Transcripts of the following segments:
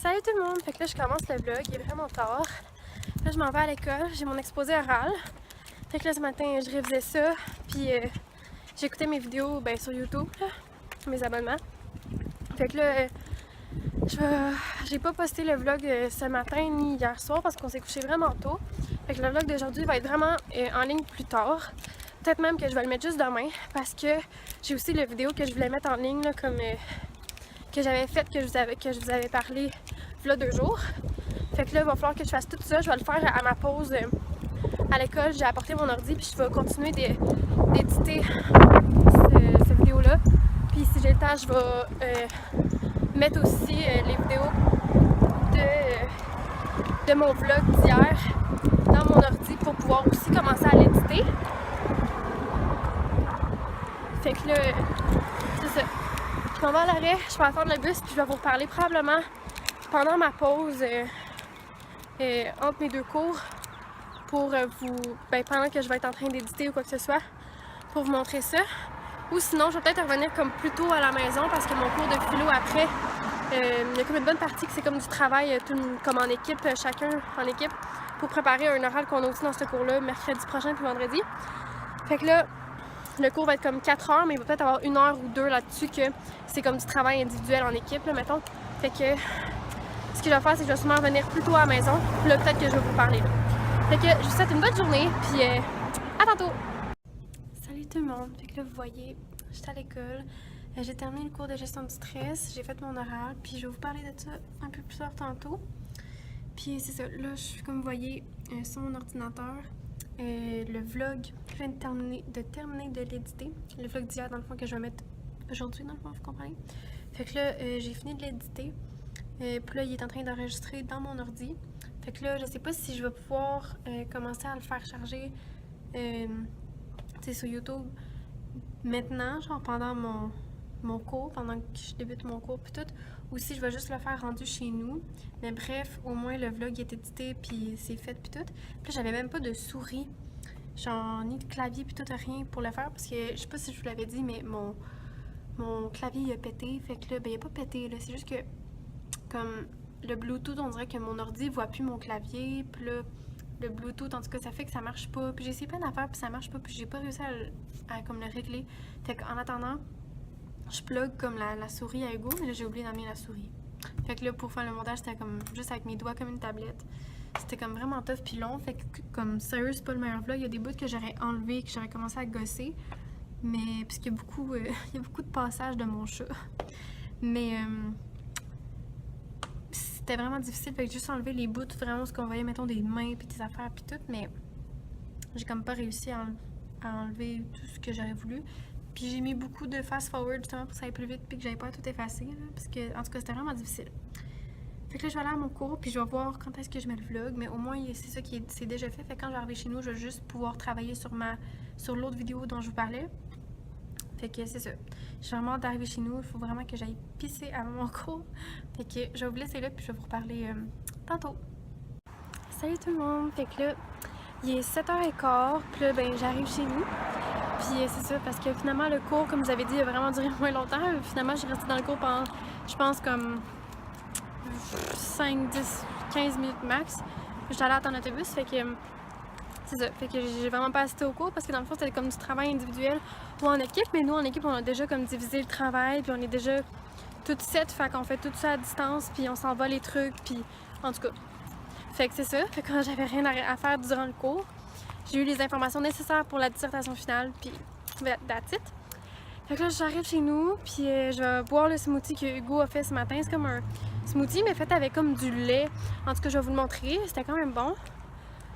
Salut tout le monde! Fait que là je commence le vlog, il est vraiment tard. Là je m'en vais à l'école, j'ai mon exposé oral. Fait que là ce matin je révisais ça, puis j'écoutais mes vidéos sur YouTube, là, mes abonnements. Fait que là j'ai pas posté le vlog ce matin ni hier soir parce qu'on s'est couché vraiment tôt. Fait que le vlog d'aujourd'hui va être vraiment en ligne plus tard. Peut-être même que je vais le mettre juste demain parce que j'ai aussi la vidéo que je voulais mettre en ligne là, comme que j'avais faite, que je vous avais parlé il y a 2 jours. Fait que là, il va falloir que je fasse tout ça. Je vais le faire à ma pause à l'école. J'ai apporté mon ordi puis je vais continuer d'éditer cette vidéo-là. Puis si j'ai le temps, je vais mettre aussi les vidéos de mon vlog d'hier dans mon ordi pour pouvoir aussi commencer à l'éditer. Fait que là, c'est ça. Je m'en vais à l'arrêt, je vais attendre le bus puis je vais vous reparler probablement pendant ma pause entre mes 2 cours pour pendant que je vais être en train d'éditer ou quoi que ce soit pour vous montrer ça. Ou sinon, je vais peut-être revenir comme plus tôt à la maison parce que mon cours de philo après, il y a comme une bonne partie que c'est comme du travail comme en équipe, chacun en équipe pour préparer un oral qu'on a aussi dans ce cours-là mercredi prochain puis vendredi. Fait que là, le cours va être comme 4 heures, mais il va peut-être avoir 1 heure ou 2 là-dessus que c'est comme du travail individuel en équipe, là, mettons. Fait que ce que je vais faire, c'est que je vais sûrement revenir plus tôt à la maison. Puis là, peut-être que je vais vous parler. Là. Fait que je vous souhaite une bonne journée, puis à tantôt! Salut tout le monde! Fait que là, vous voyez, j'étais à l'école. J'ai terminé le cours de gestion du stress, j'ai fait mon oral, puis je vais vous parler de ça un peu plus tard tantôt. Puis c'est ça, là, je suis comme vous voyez sur mon ordinateur. Le vlog, je viens de terminer de l'éditer. Le vlog d'hier, dans le fond, que je vais mettre aujourd'hui, dans le fond, vous comprenez? Fait que là, j'ai fini de l'éditer. Puis là, il est en train d'enregistrer dans mon ordi. Fait que là, je sais pas si je vais pouvoir commencer à le faire charger sur YouTube maintenant, genre pendant mon cours, pendant que je débute mon cours puis tout, ou si je vais juste le faire rendu chez nous. Mais bref, au moins le vlog est édité puis c'est fait puis tout. Puis là, j'avais même pas de souris, genre ni de clavier puis tout, rien pour le faire parce que je sais pas si je vous l'avais dit, mais mon clavier il a pété. Fait que là, il a pas pété, là, c'est juste que comme le Bluetooth, on dirait que mon ordi voit plus mon clavier, puis là, le Bluetooth, en tout cas, ça fait que ça marche pas. Puis j'ai essayé plein d'affaires, puis ça marche pas, puis j'ai pas réussi à comme le régler. Fait qu'en attendant, je plug comme la souris à Hugo, mais là, j'ai oublié d'amener la souris. Fait que là, pour faire le montage, c'était comme juste avec mes doigts comme une tablette. C'était comme vraiment tough puis long, fait que comme sérieux, c'est pas le meilleur vlog. Il y a des bouts que j'aurais enlevé, que j'aurais commencé à gosser. Mais, parce qu'il y a beaucoup, il y a beaucoup de passages de mon chat. Mais, c'était vraiment difficile, fait que juste enlever les bouts, vraiment ce qu'on voyait, mettons, des mains puis des affaires puis tout, mais j'ai comme pas réussi à enlever tout ce que j'aurais voulu. Puis j'ai mis beaucoup de fast-forward justement pour que ça aille plus vite puis que j'avais pas tout effacé, là, parce que, en tout cas, c'était vraiment difficile. Fait que là, je vais aller à mon cours puis je vais voir quand est-ce que je mets le vlog, mais au moins, c'est ça qui c'est déjà fait. Fait que quand je vais arriver chez nous, je vais juste pouvoir travailler sur l'autre vidéo dont je vous parlais. Fait que c'est ça. J'ai vraiment hâte d'arriver chez nous. Il faut vraiment que j'aille pisser avant mon cours. Fait que je vais vous laisser là puis je vais vous reparler tantôt. Salut tout le monde! Fait que là, il est 7h15. Puis là, j'arrive chez nous. Puis c'est ça, parce que finalement, le cours, comme vous avez dit, a vraiment duré moins longtemps. Finalement, j'ai resté dans le cours pendant, je pense, comme 5, 10, 15 minutes max. J'étais allée attendre l'autobus. Fait que c'est ça. Fait que j'ai vraiment pas assisté au cours parce que dans le fond, c'était comme du travail individuel ou en équipe. Mais nous, en équipe, on a déjà comme divisé le travail. Puis on est déjà toutes 7. Fait qu'on fait tout ça à distance. Puis on s'envoie les trucs. Puis en tout cas. Fait que c'est ça. Fait que quand j'avais rien à faire durant le cours, j'ai eu les informations nécessaires pour la dissertation finale. Puis that's it. Fait que là, j'arrive chez nous. Puis je vais boire le smoothie que Hugo a fait ce matin. C'est comme un smoothie, mais fait avec comme du lait. En tout cas, je vais vous le montrer. C'était quand même bon.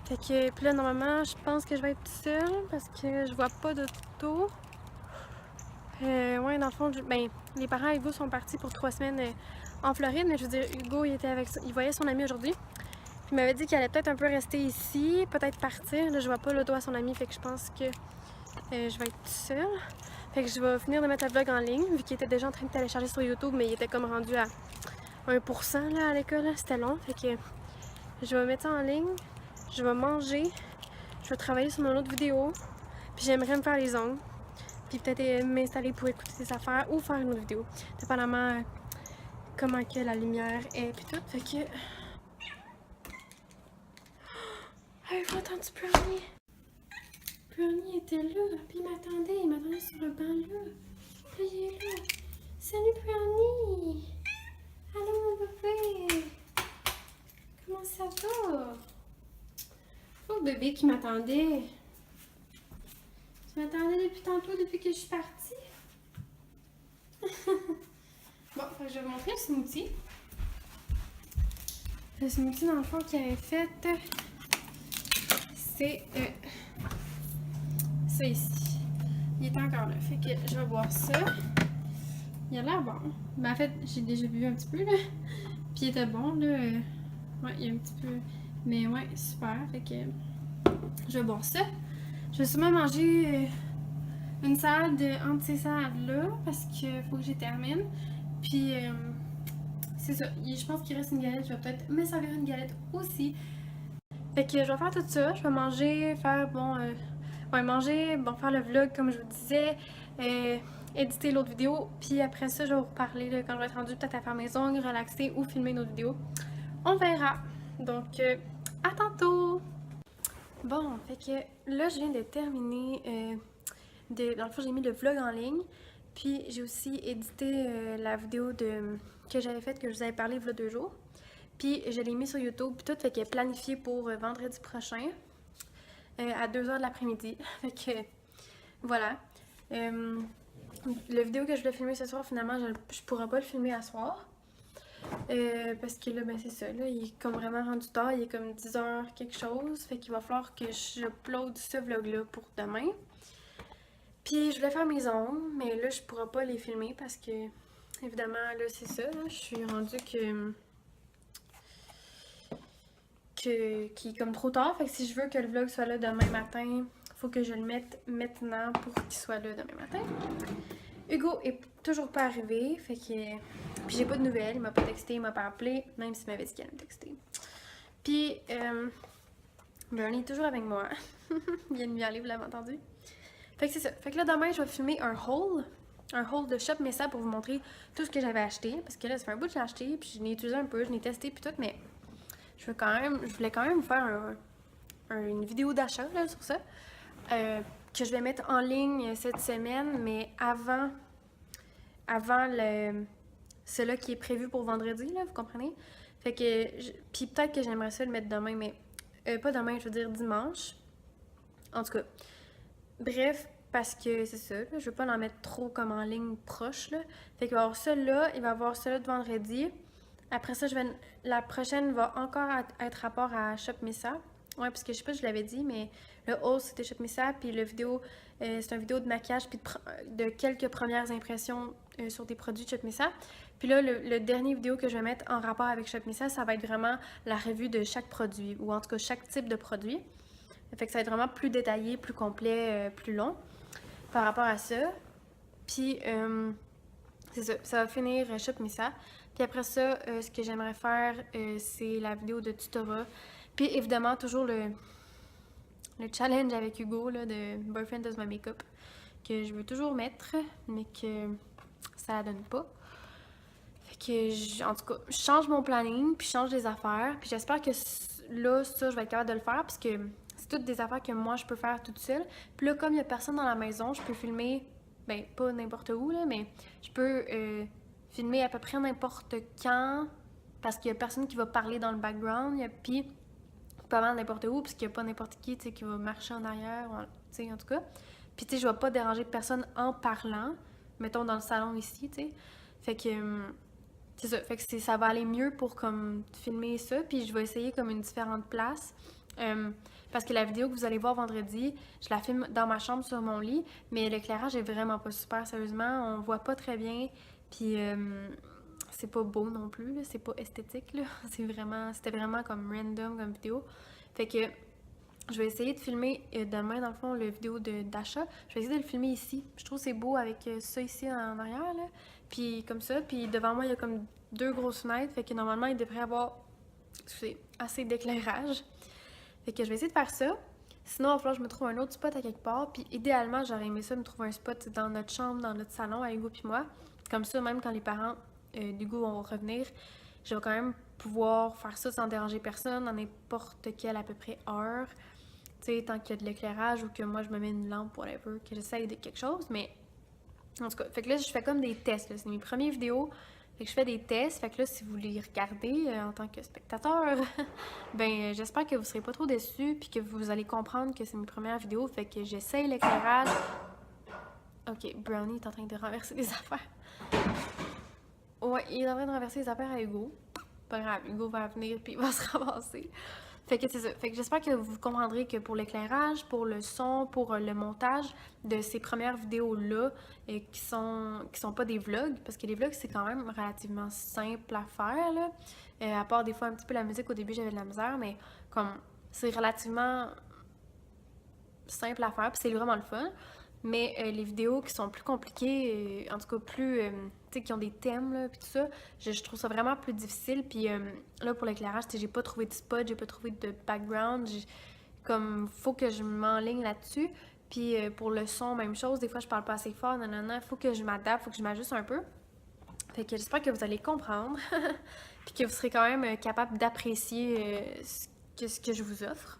Fait que, puis là, normalement, je pense que je vais être toute seule parce que je vois pas d'auto. Ouais, dans le fond, les parents et Hugo sont partis pour 3 semaines en Floride, mais je veux dire, Hugo, il voyait son ami aujourd'hui. Puis il m'avait dit qu'il allait peut-être un peu rester ici, peut-être partir. Là, je vois pas l'auto à son ami, fait que je pense que je vais être toute seule. Fait que je vais finir de mettre le vlog en ligne, vu qu'il était déjà en train de télécharger sur YouTube, mais il était comme rendu à 1% là, à l'école, c'était long. Fait que je vais mettre ça en ligne. Je vais manger, je vais travailler sur mon autre vidéo, puis j'aimerais me faire les ongles, puis peut-être m'installer pour écouter des affaires ou faire une autre vidéo, dépendamment comment que la lumière est pis tout. Fait que... Avez-vous entendu Brownie? Brownie était là, puis il m'attendait sur le banc là. Puis il est là. Salut Brownie! Allô mon bébé! Comment ça va? Oh bébé qui m'attendait. Tu m'attendais depuis tantôt, depuis que je suis partie? Bon, je vais vous montrer le smoothie. Le smoothie dans le fond qu'il avait fait, c'est ça ici. Il est encore là, fait que je vais boire ça. Il a l'air bon. Ben en fait, j'ai déjà bu un petit peu là. Puis il était bon là. Ouais, il y a un petit peu. Mais ouais, super. Fait que je vais boire ça. Je vais sûrement manger une salade entre ces salades-là parce qu'il faut que j'y termine. Puis c'est ça. Je pense qu'il reste une galette. Je vais peut-être me servir une galette aussi. Fait que je vais faire tout ça. Je vais manger, faire manger, faire le vlog comme je vous disais, éditer l'autre vidéo. Puis après ça, je vais vous reparler là, quand je vais être rendue peut-être à faire mes ongles, relaxer ou filmer une autre vidéo. On verra. Donc à tantôt! Bon, fait que là, je viens de terminer. Dans le fond, j'ai mis le vlog en ligne. Puis j'ai aussi édité la vidéo que j'avais faite, que je vous avais parlé il y a 2 jours. Puis je l'ai mis sur YouTube, puis tout, fait qu'elle est planifiée pour vendredi prochain, à 2h de l'après-midi. Fait que voilà. La vidéo que je voulais filmer ce soir, finalement, je pourrais pas le filmer à soir. Parce que là, ben c'est ça, là, il est comme vraiment rendu tard, il est comme 10h quelque chose, fait qu'il va falloir que j'upload ce vlog-là pour demain. Puis je voulais faire mes ongles, mais là, je pourrais pas les filmer parce que, évidemment, là, c'est ça, là, je suis rendue qui est comme trop tard, fait que si je veux que le vlog soit là demain matin, faut que je le mette maintenant pour qu'il soit là demain matin. Hugo est toujours pas arrivé, fait que... Puis j'ai pas de nouvelles, il m'a pas texté, il m'a pas appelé, même s'il m'avait dit qu'il allait me texter. Puis, Bernie est toujours avec moi. Il vient de m'y aller, vous l'avez entendu? Fait que c'est ça. Fait que là, demain, je vais filmer un haul de Shop Messa pour vous montrer tout ce que j'avais acheté. Parce que là, ça fait un bout que j'ai acheté, puis je l'ai utilisé un peu, je l'ai testé, puis tout, mais je voulais quand même faire une vidéo d'achat là sur ça. Que je vais mettre en ligne cette semaine, mais avant celui qui est prévu pour vendredi, là, vous comprenez? Fait que, puis peut-être que j'aimerais ça le mettre demain, mais pas demain, je veux dire dimanche. En tout cas, bref, parce que c'est ça, là, je veux pas en mettre trop comme en ligne proche, là. Fait qu'il va y avoir ça là, il va y avoir ça là de vendredi. Après ça, la prochaine va encore être rapport à Shop Messa. Ouais, parce que je sais pas si je l'avais dit, mais le haul c'était Shop Messa, puis le vidéo, c'est une vidéo de maquillage, puis de quelques premières impressions sur des produits de Shop Messa. Puis là, le dernier vidéo que je vais mettre en rapport avec Shop Messa, ça va être vraiment la revue de chaque produit, ou en tout cas chaque type de produit. Fait que ça va être vraiment plus détaillé, plus complet, plus long par rapport à ça. Puis, c'est ça, ça va finir Shop Messa. Puis après ça, ce que j'aimerais faire, c'est la vidéo de tutorat. Puis évidemment, toujours le challenge avec Hugo là, de Boyfriend Does My Makeup, que je veux toujours mettre, mais que ça la donne pas. Fait que, en tout cas, je change mon planning, puis je change des affaires. Puis j'espère que là, ça, je vais être capable de le faire, parce que c'est toutes des affaires que moi, je peux faire toute seule. Puis là, comme il y a personne dans la maison, je peux filmer, ben pas n'importe où, là, mais je peux filmer à peu près n'importe quand, parce qu'il y a personne qui va parler dans le background. Puis pas mal n'importe où, parce qu'il n'y a pas n'importe qui va marcher en arrière, tu sais, en tout cas. Puis tu sais, je vais pas déranger personne en parlant, mettons dans le salon ici, tu sais. Fait que c'est ça, fait que ça va aller mieux pour comme filmer ça, puis je vais essayer comme une différente place. Parce que la vidéo que vous allez voir vendredi, je la filme dans ma chambre sur mon lit, mais l'éclairage est vraiment pas super, sérieusement, on voit pas très bien, puis c'est pas beau non plus, là, c'est pas esthétique, là. C'était vraiment comme random comme vidéo. Fait que je vais essayer de filmer demain, dans le fond, la vidéo d'achat. Je vais essayer de le filmer ici. Je trouve que c'est beau avec ça ici en arrière, là. Puis comme ça, puis devant moi, il y a comme 2 grosses fenêtres, fait que normalement, il devrait y avoir assez d'éclairage. Fait que je vais essayer de faire ça. Sinon, il va falloir que je me trouve un autre spot à quelque part. Puis idéalement, j'aurais aimé ça me trouver un spot dans notre chambre, dans notre salon, à Hugo puis moi. Comme ça, même quand les parents d'Hugo vont revenir, je vais quand même pouvoir faire ça sans déranger personne, dans n'importe quelle à peu près heure. Tu sais, tant qu'il y a de l'éclairage ou que moi je me mets une lampe, whatever, que j'essaye de quelque chose, mais en tout cas, fait que là je fais comme des tests, là. C'est mes premières vidéos, fait que je fais des tests, fait que là si vous les regardez en tant que spectateur, ben j'espère que vous serez pas trop déçus puis que vous allez comprendre que c'est mes premières vidéos, fait que j'essaye l'éclairage. Ok, Brownie est en train de renverser des affaires. Ouais, il est en train de renverser les affaires à Hugo. Pas grave, Hugo va venir puis il va se ramasser. Fait que c'est ça. Fait que j'espère que vous comprendrez que pour l'éclairage, pour le son, pour le montage de ces premières vidéos-là, qui sont pas des vlogs, parce que les vlogs, c'est quand même relativement simple à faire, là. À part des fois un petit peu la musique, au début j'avais de la misère, mais comme c'est relativement simple à faire, puis c'est vraiment le fun. Mais les vidéos qui sont plus compliquées, en tout cas plus, tu sais, qui ont des thèmes, là, puis tout ça, je trouve ça vraiment plus difficile. Puis là, pour l'éclairage, tu sais, j'ai pas trouvé de spot, j'ai pas trouvé de background. Comme, faut que je m'enligne là-dessus. Puis pour le son, même chose. Des fois, je parle pas assez fort, nanana. Faut que je m'adapte, faut que je m'ajuste un peu. Fait que j'espère que vous allez comprendre. Puis que vous serez quand même capable d'apprécier ce que je vous offre.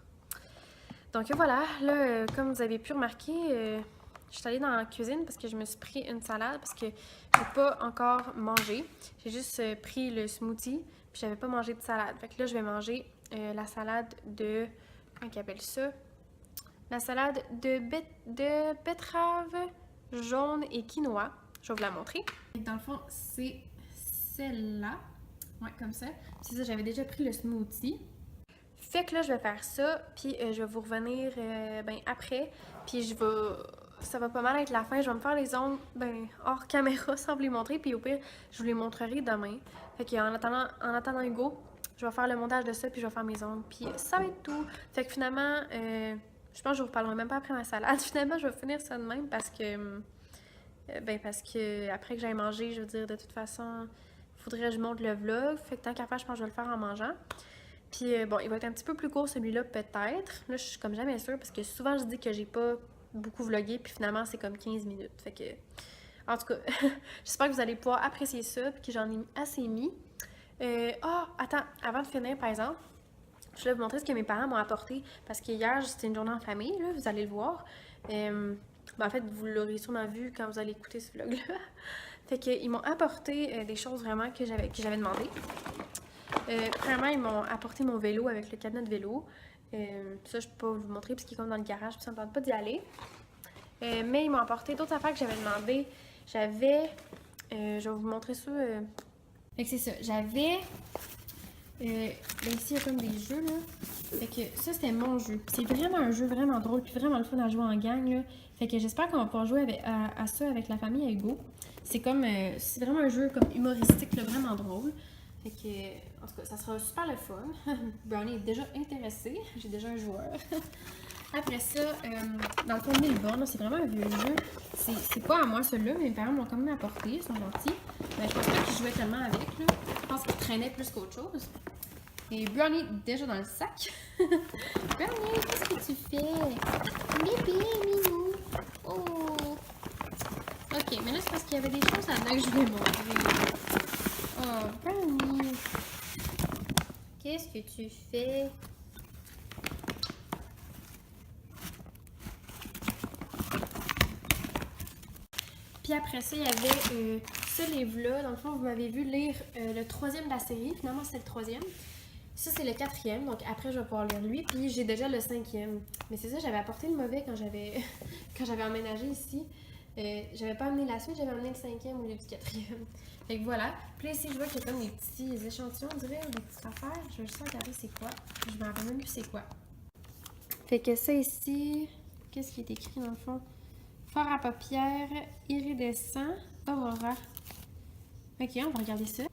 Donc voilà, là, comme vous avez pu remarquer, je suis allée dans la cuisine parce que je me suis pris une salade parce que j'ai pas encore mangé. J'ai juste pris le smoothie puis j'avais pas mangé de salade. Fait que là, je vais manger la salade de... Comment ils appellent ça? La salade de betterave jaune et quinoa. Je vais vous la montrer. Dans le fond, c'est celle-là. Ouais, comme ça. C'est ça, j'avais déjà pris le smoothie. Fait que là, je vais faire ça, puis je vais vous revenir après. Puis ça va pas mal être la fin. Je vais me faire les ongles hors caméra sans vous les montrer. Puis au pire, je vous les montrerai demain. Fait que en attendant Hugo, je vais faire le montage de ça, puis je vais faire mes ongles. Puis ça va être tout. Fait que finalement, je pense que je vous reparlerai même pas après ma salade. Finalement, je vais finir ça de même parce que après que j'aille manger, je veux dire, de toute façon, il faudrait que je monte le vlog. Fait que tant qu'à faire, je pense que je vais le faire en mangeant. Puis bon, il va être un petit peu plus court celui-là peut-être. Là, je suis comme jamais sûre parce que souvent je dis que j'ai pas beaucoup vlogué puis finalement c'est comme 15 minutes. Fait que, en tout cas, j'espère que vous allez pouvoir apprécier ça puis que j'en ai assez mis. Attends, avant de finir par exemple, je voulais vous montrer ce que mes parents m'ont apporté parce que hier c'était une journée en famille, là, vous allez le voir. En fait, vous l'aurez sûrement vu quand vous allez écouter ce vlog-là. Fait qu'ils m'ont apporté des choses vraiment que j'avais demandé. Premièrement, ils m'ont apporté mon vélo avec le cadenas de vélo. Ça, je peux pas vous montrer parce qu'il est comme dans le garage, puis ça ne me tente pas d'y aller. Mais ils m'ont apporté d'autres affaires que j'avais demandé. Je vais vous montrer ça. Fait que c'est ça. Ici, il y a comme des jeux, là. Fait que ça, c'était mon jeu. C'est vraiment un jeu vraiment drôle, puis vraiment le fun à jouer en gang, là. Fait que j'espère qu'on va pouvoir jouer à ça avec la famille à Hugo. C'est vraiment un jeu comme humoristique, là, vraiment drôle. Fait que, en tout cas, ça sera super le fun. Brownie est déjà intéressé. J'ai déjà un joueur. Après ça, dans le fond de Milborn, c'est vraiment un vieux jeu. C'est pas à moi celui-là, mais mes parents m'ont quand même apporté. Ils sont gentils. Mais je pense pas qu'ils jouaient tellement avec, là. Je pense qu'ils traînaient plus qu'autre chose. Et Brownie est déjà dans le sac. Brownie, qu'est-ce que tu fais? Bébé, minou. Oh! Ok, mais là, c'est parce qu'il y avait des choses là-dedans que je voulais montrer. Oh, Brownie! Qu'est-ce que tu fais? Puis après ça, il y avait ce livre-là. Dans le fond, vous m'avez vu lire le 3e de la série. Finalement, c'est le 3e. Ça, c'est le 4e. Donc après, je vais pouvoir lire lui. Puis j'ai déjà le 5e. Mais c'est ça, j'avais apporté le mauvais quand j'avais emménagé ici. J'avais pas amené la suite, j'avais amené le 5e au lieu du 4e. Fait que voilà. Puis là, ici, je vois qu'il y a comme des petits échantillons, on dirait, ou des petites affaires. Je vais juste regarder c'est quoi. Je me rappelle même plus c'est quoi. Fait que ça ici, qu'est-ce qui est écrit dans le fond? Fort à paupières, iridescent, Aurora. Ok, on va regarder ça.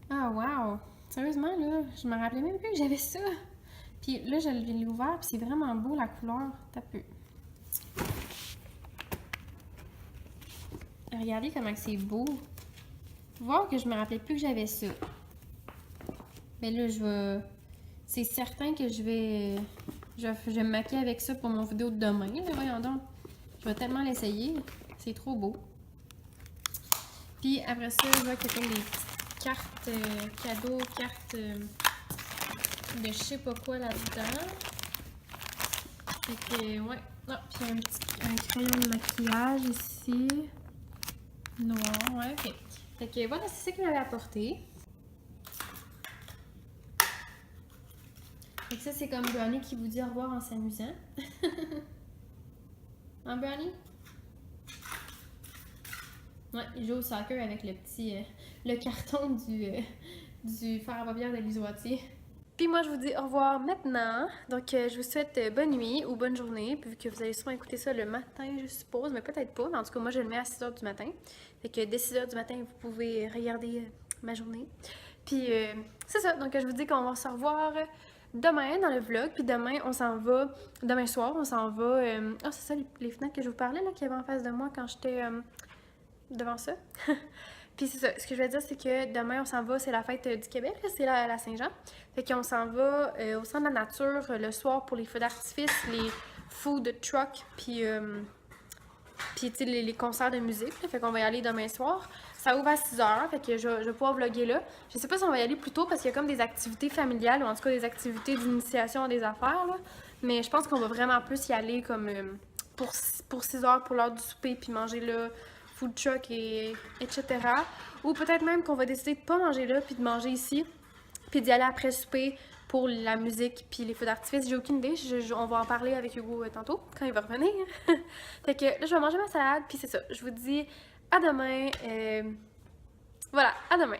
Ah, wow! Sérieusement, là, je me rappelais même plus que j'avais ça. Puis là, je l'ai ouvert, puis c'est vraiment beau la couleur. T'as peu. Regardez comment c'est beau. Voir que je me rappelais plus que j'avais ça. Mais là, c'est certain que je vais me maquiller avec ça pour mon vidéo de demain. Là, voyons donc. Je vais tellement l'essayer. C'est trop beau. Puis après ça, je vois qu'il y a comme des petites cartes cadeaux, cartes de je sais pas quoi là-dedans. Fait que, ouais. Ah, puis un crayon de maquillage ici. Noir, ouais, ok. Fait que voilà, c'est ça qu'il m'avait apporté. Fait que ça, c'est comme Brownie qui vous dit au revoir en s'amusant. Hein, Brownie? Ouais, il joue au soccer avec le petit... le carton du fer à paupières de l'isoatier. Puis moi, je vous dis au revoir maintenant. Donc, je vous souhaite bonne nuit ou bonne journée, vu que vous allez sûrement écouter ça le matin, je suppose, mais peut-être pas. Mais en tout cas, moi, je le mets à 6h du matin. Fait que dès 6h du matin, vous pouvez regarder ma journée. Puis, c'est ça. Donc, je vous dis qu'on va se revoir demain dans le vlog. Puis demain, on s'en va... Demain soir, on s'en va... Ah, c'est ça, les fenêtres que je vous parlais, là, qu'il y avait en face de moi quand j'étais devant ça. Puis c'est ça, ce que je veux dire, c'est que demain, on s'en va, c'est la fête du Québec, c'est la Saint-Jean. Fait qu'on s'en va au centre de la nature le soir pour les feux d'artifice, les food trucks, puis tu sais, les concerts de musique. Là. Fait qu'on va y aller demain soir. Ça ouvre à 6h, fait que je vais pouvoir vlogger là. Je sais pas si on va y aller plus tôt parce qu'il y a comme des activités familiales ou en tout cas des activités d'initiation à des affaires, là. Mais je pense qu'on va vraiment plus y aller comme pour 6h pour l'heure du souper puis manger là. Food truck et etc. Ou peut-être même qu'on va décider de pas manger là puis de manger ici puis d'y aller après souper pour la musique puis les feux d'artifice. J'ai aucune idée. On va en parler avec Hugo tantôt quand il va revenir. Fait que là, je vais manger ma salade puis c'est ça. Je vous dis à demain. Voilà, à demain.